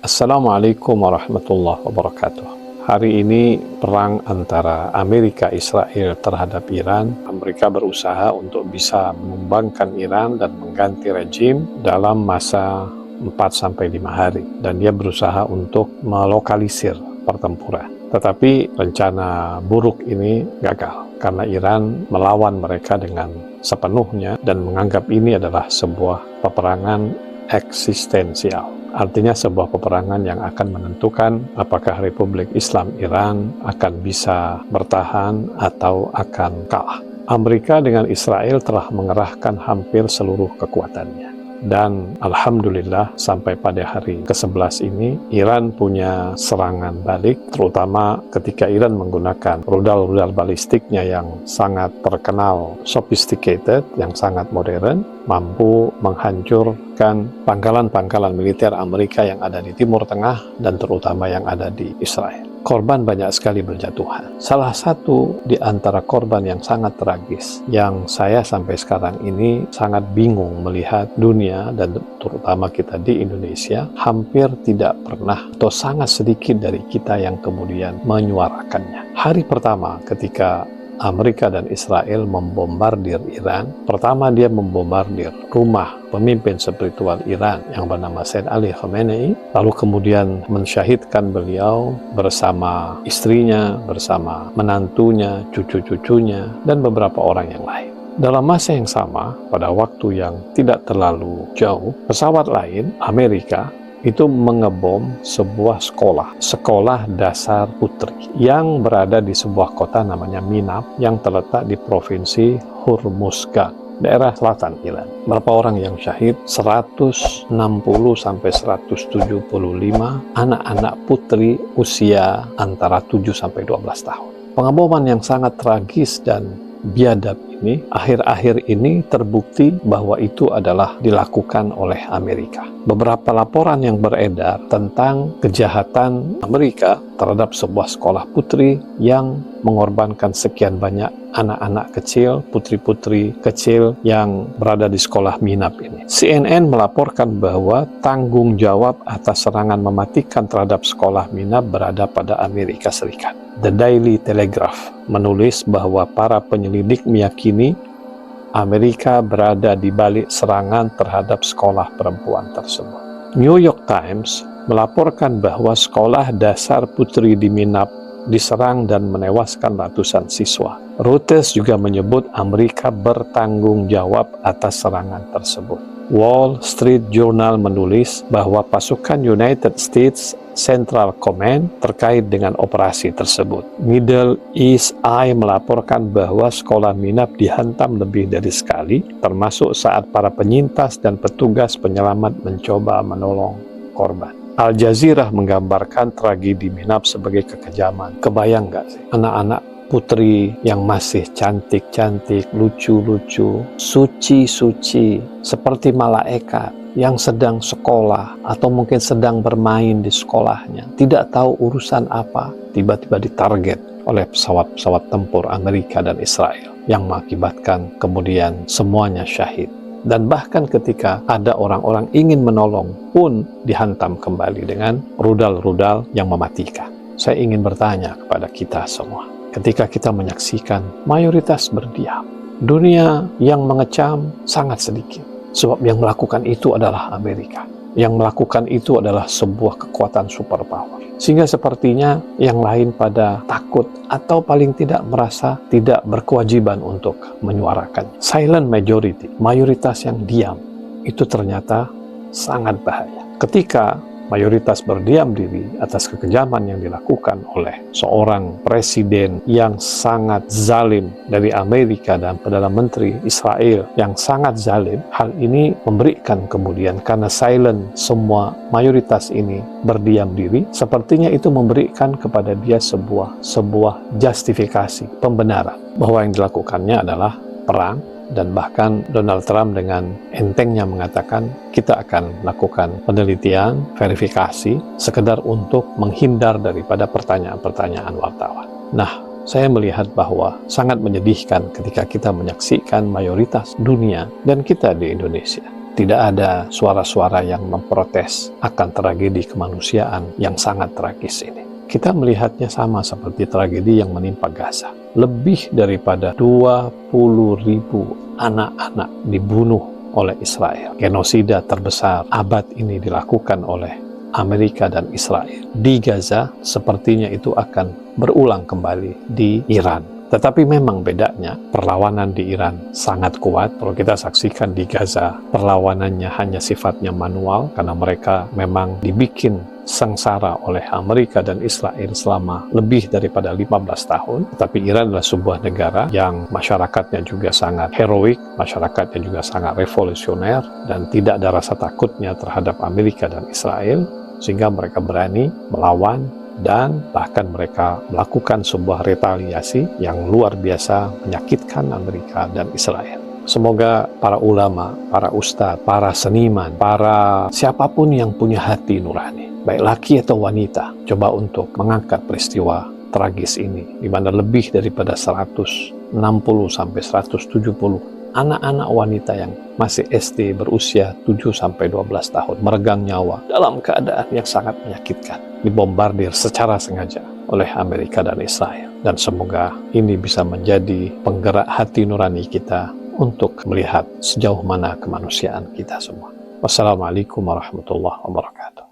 Assalamualaikum warahmatullahi wabarakatuh. Hari ini perang antara Amerika Israel terhadap Iran. Amerika berusaha untuk bisa menumbangkan Iran dan mengganti rejim dalam masa 4-5 hari. Dan dia berusaha untuk melokalisir pertempuran. Tetapi rencana buruk ini gagal karena Iran melawan mereka dengan sepenuhnya dan menganggap ini adalah sebuah peperangan eksistensial. Artinya sebuah peperangan yang akan menentukan apakah Republik Islam Iran akan bisa bertahan atau akan kalah. Amerika dengan Israel telah mengerahkan hampir seluruh kekuatannya. Dan alhamdulillah sampai pada hari ke-11 ini Iran punya serangan balik, terutama ketika Iran menggunakan rudal-rudal balistiknya yang sangat terkenal, sophisticated, yang sangat modern, mampu menghancurkan pangkalan-pangkalan militer Amerika yang ada di Timur Tengah dan terutama yang ada di Israel. Korban banyak sekali berjatuhan. Salah satu di antara korban yang sangat tragis, yang saya sampai sekarang ini sangat bingung melihat dunia dan terutama kita di Indonesia, hampir tidak pernah atau sangat sedikit dari kita yang kemudian menyuarakannya. Hari pertama ketika Amerika dan Israel membombardir Iran. Pertama dia membombardir rumah pemimpin spiritual Iran yang bernama Said Ali Khamenei, lalu kemudian mensyahidkan beliau bersama istrinya, bersama menantunya, cucu-cucunya, dan beberapa orang yang lain. Dalam masa yang sama, pada waktu yang tidak terlalu jauh, pesawat lain, Amerika, itu mengebom sebuah sekolah dasar putri yang berada di sebuah kota namanya Minab yang terletak di provinsi Hormuzgan, daerah selatan Iran. Berapa orang yang syahid? 160 sampai 175 anak-anak putri usia antara 7 sampai 12 tahun. Pengeboman yang sangat tragis dan biadab ini akhir-akhir ini terbukti bahwa itu adalah dilakukan oleh Amerika. Beberapa laporan yang beredar tentang kejahatan Amerika terhadap sebuah sekolah putri yang mengorbankan sekian banyak anak-anak kecil, putri-putri kecil yang berada di sekolah Minab ini. CNN melaporkan bahwa tanggung jawab atas serangan mematikan terhadap sekolah Minab berada pada Amerika Serikat. The Daily Telegraph menulis bahwa para penyelidik meyakini Amerika berada di balik serangan terhadap sekolah perempuan tersebut. New York Times melaporkan bahwa sekolah dasar putri di Minab diserang dan menewaskan ratusan siswa. Reuters juga menyebut Amerika bertanggung jawab atas serangan tersebut. Wall Street Journal menulis bahwa pasukan United States Central Command terkait dengan operasi tersebut. Middle East Eye melaporkan bahwa sekolah Minab dihantam lebih dari sekali, termasuk saat para penyintas dan petugas penyelamat mencoba menolong korban. Al Jazeera menggambarkan tragedi Minab sebagai kekejaman. Kebayang nggak sih? Anak-anak putri yang masih cantik-cantik, lucu-lucu, suci-suci, seperti malaikat yang sedang sekolah atau mungkin sedang bermain di sekolahnya, tidak tahu urusan apa, tiba-tiba ditarget oleh pesawat-pesawat tempur Amerika dan Israel yang mengakibatkan kemudian semuanya syahid. Dan bahkan ketika ada orang-orang ingin menolong pun dihantam kembali dengan rudal-rudal yang mematikan. Saya ingin bertanya kepada kita semua, ketika kita menyaksikan mayoritas berdiam, dunia yang mengecam sangat sedikit. Sebab yang melakukan itu adalah Amerika. Yang melakukan itu adalah sebuah kekuatan superpower. Sehingga sepertinya yang lain pada takut atau paling tidak merasa tidak berkewajiban untuk menyuarakan. Silent majority, mayoritas yang diam, itu ternyata sangat bahaya. Ketika mayoritas berdiam diri atas kekejaman yang dilakukan oleh seorang presiden yang sangat zalim dari Amerika dan Perdana Menteri Israel yang sangat zalim, hal ini memberikan kemudian karena silent semua mayoritas ini berdiam diri, sepertinya itu memberikan kepada dia sebuah justifikasi, pembenaran bahwa yang dilakukannya adalah perang. Dan bahkan Donald Trump dengan entengnya mengatakan kita akan lakukan penelitian, verifikasi, sekedar untuk menghindar daripada pertanyaan-pertanyaan wartawan. Nah, saya melihat bahwa sangat menyedihkan ketika kita menyaksikan mayoritas dunia dan kita di Indonesia Tidak ada suara-suara yang memprotes akan tragedi kemanusiaan yang sangat tragis ini. Kita melihatnya sama seperti tragedi yang menimpa Gaza. Lebih daripada 20.000 anak-anak dibunuh oleh Israel. Genosida terbesar abad ini dilakukan oleh Amerika dan Israel di Gaza, sepertinya itu akan berulang kembali di Iran. Tetapi memang bedanya, perlawanan di Iran sangat kuat. Kalau kita saksikan di Gaza, perlawanannya hanya sifatnya manual, karena mereka memang dibikin sengsara oleh Amerika dan Israel selama lebih daripada 15 tahun. Tapi Iran adalah sebuah negara yang masyarakatnya juga sangat heroik, masyarakatnya juga sangat revolusioner, dan tidak ada rasa takutnya terhadap Amerika dan Israel, sehingga mereka berani melawan, dan bahkan mereka melakukan sebuah retaliasi yang luar biasa menyakitkan Amerika dan Israel. Semoga para ulama, para ustadz, para seniman, para siapapun yang punya hati nurani, baik laki atau wanita, coba untuk mengangkat peristiwa tragis ini, di mana lebih daripada 160 sampai 170 anak-anak wanita yang masih SD berusia 7 sampai 12 tahun meregang nyawa dalam keadaan yang sangat menyakitkan, dibombardir secara sengaja oleh Amerika dan Israel. Dan semoga ini bisa menjadi penggerak hati nurani kita untuk melihat sejauh mana kemanusiaan kita semua. Wassalamualaikum warahmatullahi wabarakatuh.